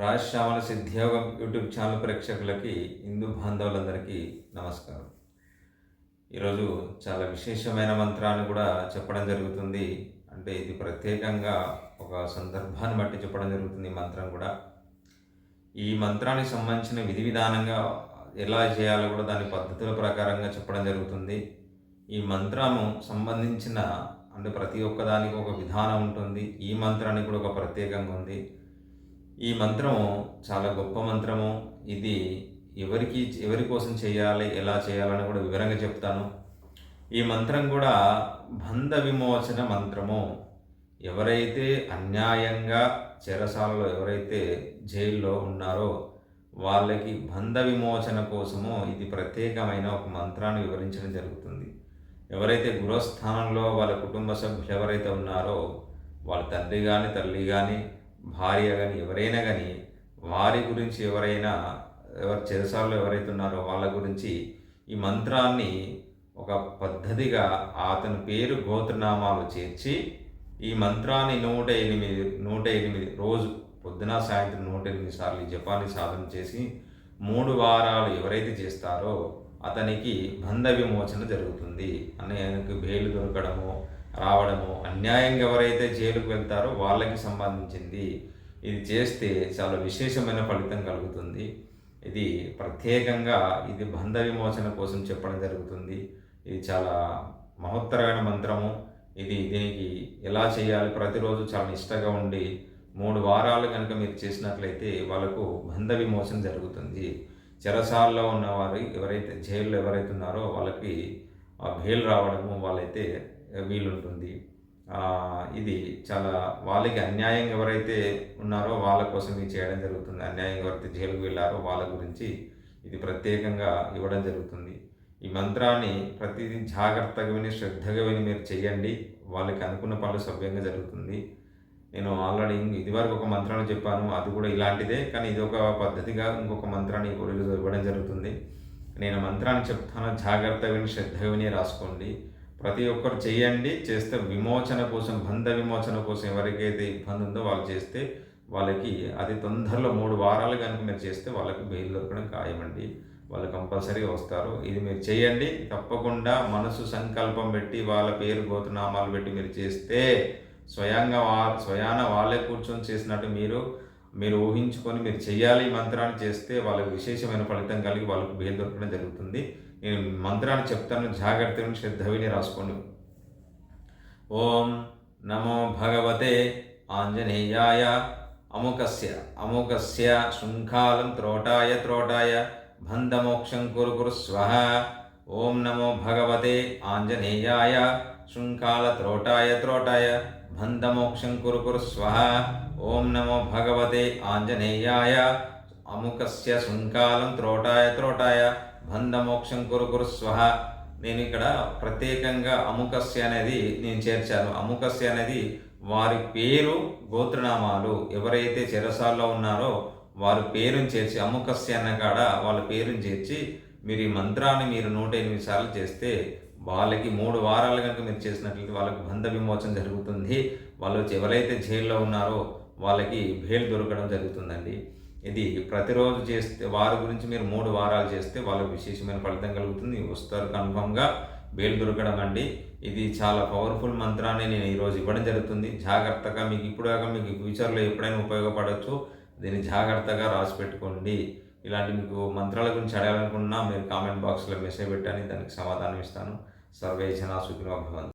Rajashyamala సిద్ధియోగం YouTube channel ప్రేక్షకులకి హిందూ బాంధవులందరికీ నమస్కారం. ఈరోజు చాలా విశేషమైన మంత్రాన్ని కూడా చెప్పడం జరుగుతుంది. అంటే ఇది ప్రత్యేకంగా ఒక సందర్భాన్ని బట్టి చెప్పడం జరుగుతుంది. ఈ మంత్రం కూడా ఈ మంత్రానికి సంబంధించిన విధి విధానంగా ఎలా చేయాలో కూడా దాని పద్ధతుల ప్రకారంగా చెప్పడం జరుగుతుంది. ఈ మంత్రము సంబంధించిన అంటే ప్రతి ఒక్కదానికి ఒక విధానం ఉంటుంది. ఈ మంత్రానికి కూడా ఒక ప్రత్యేకంగా ఉంది. ఈ మంత్రము చాలా గొప్ప మంత్రము. ఇది ఎవరి కోసం చేయాలి, ఎలా చేయాలని కూడా వివరంగా చెప్తాను. ఈ మంత్రం కూడా బంధ విమోచన మంత్రము. ఎవరైతే అన్యాయంగా చెరసాలలో ఎవరైతే జైల్లో ఉన్నారో వాళ్ళకి బంధ విమోచన కోసము ఇది ప్రత్యేకమైన ఒక మంత్రాన్ని వివరించడం జరుగుతుంది. ఎవరైతే గృహస్థానంలో వాళ్ళ కుటుంబ సభ్యులు ఎవరైతే ఉన్నారో వాళ్ళ తండ్రి కానీ తల్లి కానీ భార్య కానీ ఎవరైనా కానీ వారి గురించి ఎవరు చెరసాలలో ఎవరైతే ఉన్నారో వాళ్ళ గురించి ఈ మంత్రాన్ని ఒక పద్ధతిగా అతని పేరు గోత్రనామాలు చేర్చి ఈ మంత్రాన్ని 108 రోజు పొద్దున సాయంత్రం 108 సార్లు జపాన్ని సాధన చేసి 3 వారాలు ఎవరైతే చేస్తారో అతనికి బంధ విమోచన జరుగుతుంది. ఆయనకు బెయిల్ దొరకడము రావడము, అన్యాయంగా ఎవరైతే జైలుకు వెళ్తారో వాళ్ళకి సంబంధించింది. ఇది చేస్తే చాలా విశేషమైన ఫలితం కలుగుతుంది. ఇది ప్రత్యేకంగా ఇది బంధ విమోచన కోసం చెప్పడం జరుగుతుంది. ఇది చాలా మహత్తరమైన మంత్రము. దీనికి ఎలా చేయాలి, ప్రతిరోజు చాలా నిష్టగా ఉండి 3 వారాలు కనుక మీరు చేసినట్లయితే వాళ్ళకు బంధ విమోచన జరుగుతుంది. చెరసాలలో ఉన్నవారు ఎవరైతే జైల్లో ఎవరైతే ఉన్నారో వాళ్ళకి బెయిల్ రావడము వాళ్ళైతే వీలుంటుంది. ఇది చాలా వాళ్ళకి అన్యాయంగా ఎవరైతే ఉన్నారో వాళ్ళ కోసం ఇది చేయడం జరుగుతుంది. అన్యాయంగా ఎవరైతే జైలుకు వెళ్ళారో వాళ్ళ గురించి ఇది ప్రత్యేకంగా ఇవ్వడం జరుగుతుంది. ఈ మంత్రాన్ని ప్రతిదీ జాగ్రత్తగా విని శ్రద్ధగా విని మీరు చేయండి. వాళ్ళకి అనుకున్న పనులు సవ్యంగా జరుగుతుంది. నేను ఆల్రెడీ ఇదివరకు ఒక మంత్రాన్ని చెప్పాను, అది కూడా ఇలాంటిదే, కానీ ఇది ఒక పద్ధతిగా ఇంకొక మంత్రాన్ని ఇవ్వడం జరుగుతుంది. నేను మంత్రాన్ని చెప్తాను, జాగ్రత్తగా విని శ్రద్ధగా విని రాసుకోండి. ప్రతి ఒక్కరు చేయండి. చేస్తే విమోచన కోసం, బంధ విమోచన కోసం ఎవరికైతే ఇబ్బంది ఉందో వాళ్ళు చేస్తే వాళ్ళకి అతి తొందరలో 3 వారాలు కనుక మీరు చేస్తే వాళ్ళకి బెయిల్ దొరకడం ఖాయమండి. వాళ్ళు కంపల్సరీగా వస్తారు. ఇది మీరు చేయండి. తప్పకుండా మనసు సంకల్పం పెట్టి వాళ్ళ పేరు గోత్రనామాలు పెట్టి మీరు చేస్తే స్వయాన వాళ్ళే కూర్చొని చేసినట్టు మీరు ఊహించుకొని మీరు చేయాలి. ఈ మంత్రాన్ని చేస్తే వాళ్ళకి విశేషమైన ఫలితం కలిగి వాళ్ళకు బెయిల్ దొరకడం జరుగుతుంది. నేను మంత్రాన్ని చెప్తాను, జాగ్రత్తగా శ్రద్ధ విని రాసుకోండి. ఓం నమో భగవతే ఆంజనేయాయ అముకస్య శృంఖాలం త్రోటాయ బంధమోక్షం కురు స్వహ. ఓం నమో భగవతే ఆంజనేయాయ శృంఖాల త్రోటాయ బంధమోక్షం కురు స్వహ. ఓం నమో భగవతే ఆంజనేయాయ అముకస్య శృంఖాలం త్రోటాయ బంధమోక్షం కురు స్వహ. నేను ఇక్కడ ప్రత్యేకంగా అముకస్య అనేది నేను చేర్చాను. అముకస్య అనేది వారి పేరు గోత్రనామాలు. ఎవరైతే చెరసాల్లో ఉన్నారో వారి పేరుని చేర్చి అముకస్య అన్న కాడ వాళ్ళ పేరుని చేర్చి మీరు ఈ మంత్రాన్ని 108 సార్లు చేస్తే వాళ్ళకి 3 వారాలు కనుక మీరు చేసినట్లయితే వాళ్ళకి బంధ విమోచన జరుగుతుంది. వాళ్ళు ఎవరైతే జైల్లో ఉన్నారో వాళ్ళకి బెయిల్ దొరకడం జరుగుతుందండి. ఇది ప్రతిరోజు చేస్తే వారి గురించి మీరు 3 వారాలు చేస్తే వాళ్ళకి విశేషమైన ఫలితం కలుగుతుంది. వస్తారు కన్ఫామ్గా బెయిల్ దొరకడం అండి. ఇది చాలా పవర్ఫుల్ మంత్రాన్ని నేను ఈరోజు ఇవ్వడం జరుగుతుంది. జాగ్రత్తగా మీకు మీకు ఫ్యూచర్లో ఎప్పుడైనా ఉపయోగపడవచ్చు. దీన్ని జాగ్రత్తగా రాసి పెట్టుకోండి. ఇలాంటి మీకు మంత్రాల గురించి అడగాలనుకున్నా మీరు కామెంట్ బాక్స్లో మెసేజ్ పెట్టని దానికి సమాధానం ఇస్తాను. సర్వే జనా సుఖినో భవంతు.